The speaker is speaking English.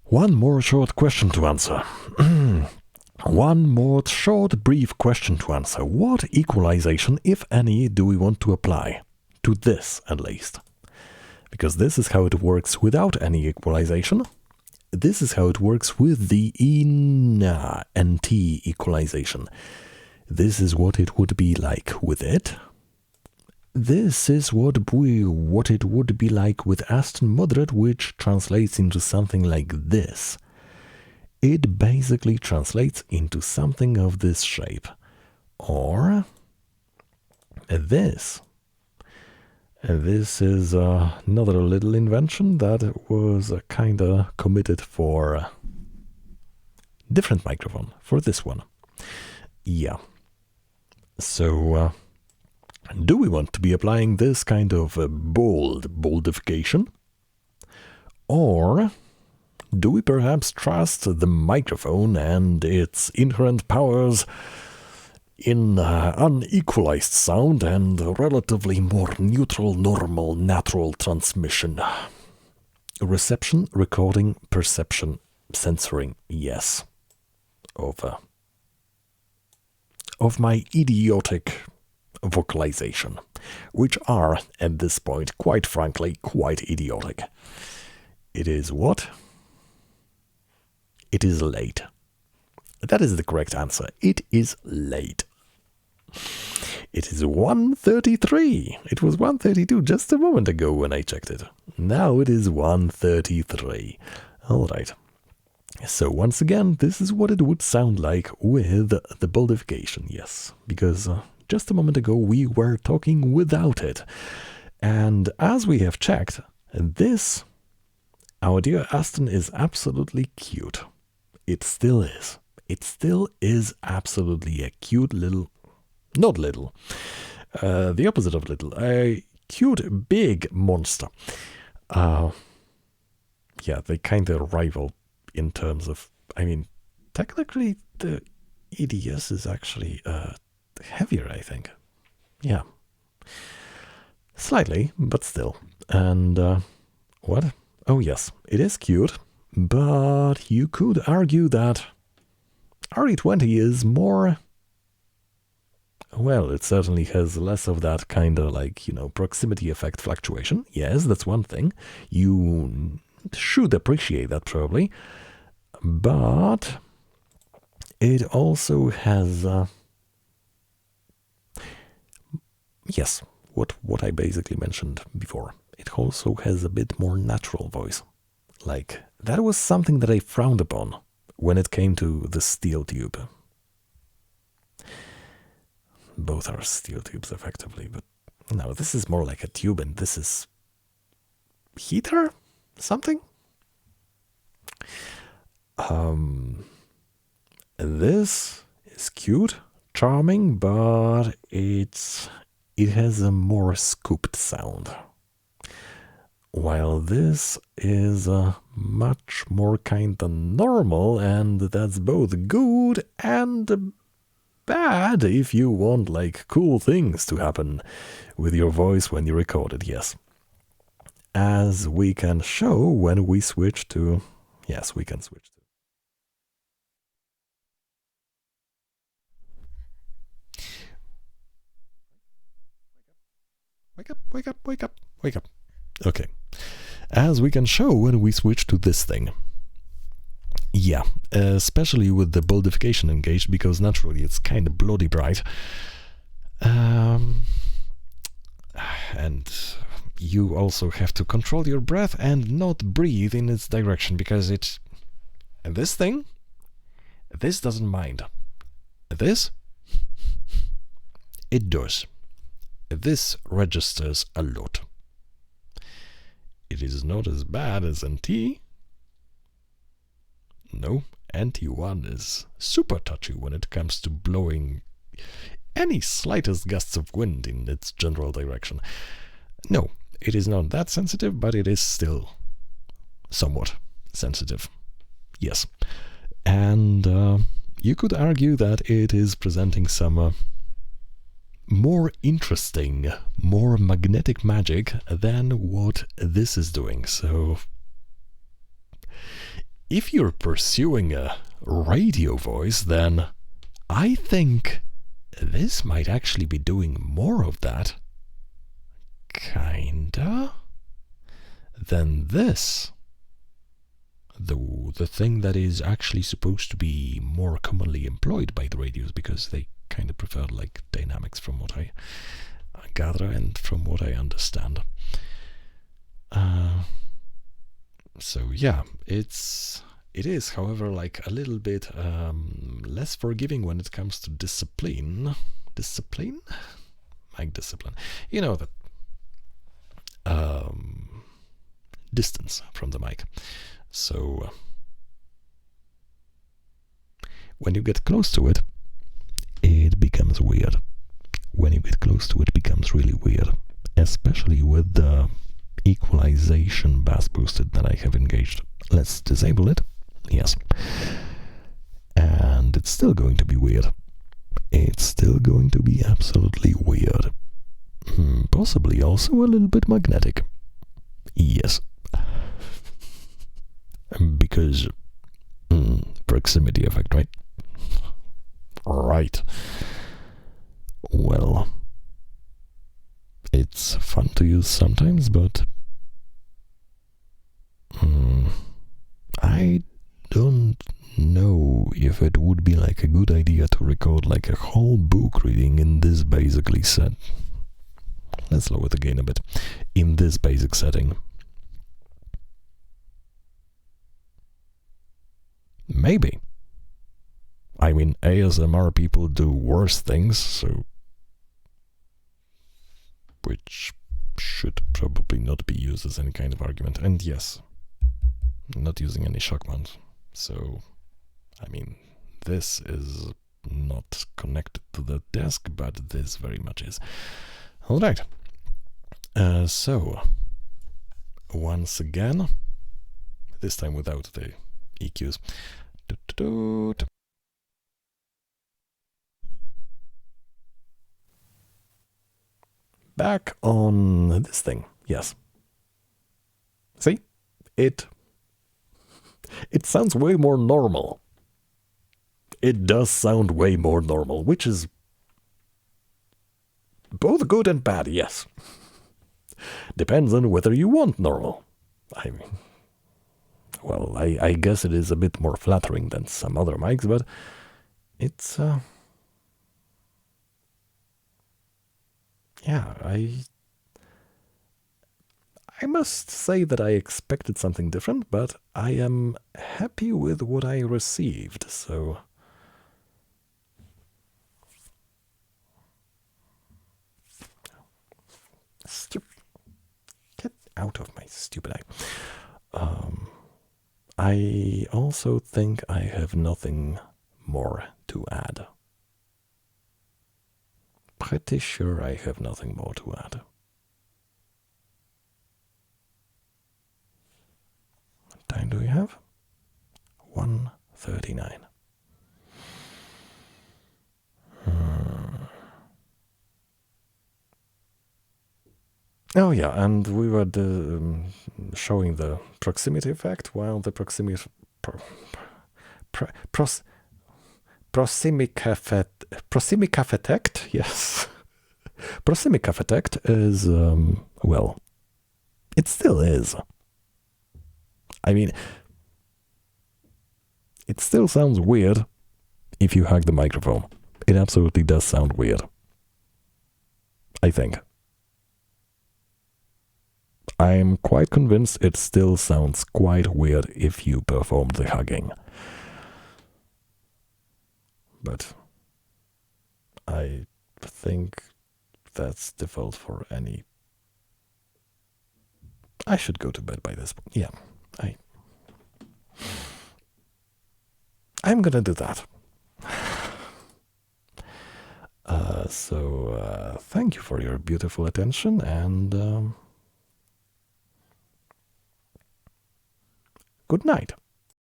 One more short question to answer. One more short, brief question to answer. What equalization, if any, do we want to apply? To this, at least. Because this is how it works without any equalization. This is how it works with the NT equalization. This is what it would be like with it. This is what it would be like with Aston Moderate, which translates into something like this. It basically translates into something of this shape. Or this. This is another little invention that was kinda committed for a different microphone, for this one. Yeah. So, do we want to be applying this kind of boldification? Or do we perhaps trust the microphone and its inherent powers in unequalized sound and relatively more neutral, normal, natural transmission? Reception, recording, perception, censoring, yes. Of my idiotic vocalization, which are, at this point, quite frankly, quite idiotic. It is what? It is late. That is the correct answer. It is late. It is 1:33. It was 1:32 just a moment ago when I checked it. Now it is 1:33. All right. So once again, this is what it would sound like with the boldification, yes. Because just a moment ago we were talking without it. And as we have checked, this, our dear Aston, is absolutely cute. It still is. It still is absolutely a cute little, not little, the opposite of little, a cute big monster. Yeah, they kind of rival in terms of, I mean, technically the EDS is actually heavier, I think. Yeah. Slightly, but still. And what? Oh yes, it is cute, but you could argue that RE20 is more, well, it certainly has less of that kind of like, you know, proximity effect fluctuation. Yes, that's one thing. You should appreciate that probably. But it also has, yes, what I basically mentioned before. It also has a bit more natural voice. Like, that was something that I frowned upon when it came to the steel tube. Both are steel tubes, effectively, but no, this is more like a tube and this is heater? Something? This is cute, charming, but it has a more scooped sound. While this is much more kinda normal, and that's both good and bad if you want like cool things to happen with your voice when you record it, yes. As we can show when we switch to, yes, we can switch to. Wake up, wake up, wake up, wake up. Okay. As we can show when we switch to this thing. Yeah, especially with the boldification engaged, because naturally it's kind of bloody bright. And you also have to control your breath and not breathe in its direction, because it... And this thing, this doesn't mind. This, it does. This registers a lot. It is not as bad as NT. No, NT1 is super touchy when it comes to blowing any slightest gusts of wind in its general direction. No, it is not that sensitive, but it is still somewhat sensitive. Yes. And you could argue that it is presenting some more interesting, more magnetic magic than what this is doing. So if you're pursuing a radio voice, then I think this might actually be doing more of that, kinda, than this. The thing that is actually supposed to be more commonly employed by the radios, because they kind of prefer like dynamics from what I gather and from what I understand. So yeah, it is, however, like a little bit less forgiving when it comes to discipline. Discipline? Like discipline. You know, that distance from the mic. So when you get close to it, it becomes weird. When you get close to it, it becomes really weird. Especially with the equalization bass boosted that I have engaged. Let's disable it. Yes. And it's still going to be weird. It's still going to be absolutely weird. Possibly also a little bit magnetic. Yes. Because proximity effect, right? Right. Well, it's fun to use sometimes, but I don't know if it would be like a good idea to record like a whole book reading in this basically set. Let's lower the gain a bit. In this basic setting. Maybe. I mean, ASMR people do worse things, so which should probably not be used as any kind of argument. And yes, not using any shock mount. So, I mean, this is not connected to the desk, but this very much is. All right. So, once again, this time without the EQs. Back on this thing, yes. See? It sounds way more normal. It does sound way more normal, which is both good and bad, yes. Depends on whether you want normal. I mean, well, I guess it is a bit more flattering than some other mics, but it's, yeah, I must say that I expected something different, but I am happy with what I received, so... Get out of my stupid eye. I also think I have nothing more to add. Pretty sure I have nothing more to add. What time do we have? 1:39. Oh yeah, and we were showing the proximity effect, while the proximic effect, yes. Proximic effect is, well, it still is. I mean, it still sounds weird if you hack the microphone. It absolutely does sound weird. I think. I'm quite convinced it still sounds quite weird if you perform the hugging. But I think that's default for any... I should go to bed by this point. Yeah, I'm gonna do that. So thank you for your beautiful attention, and good night.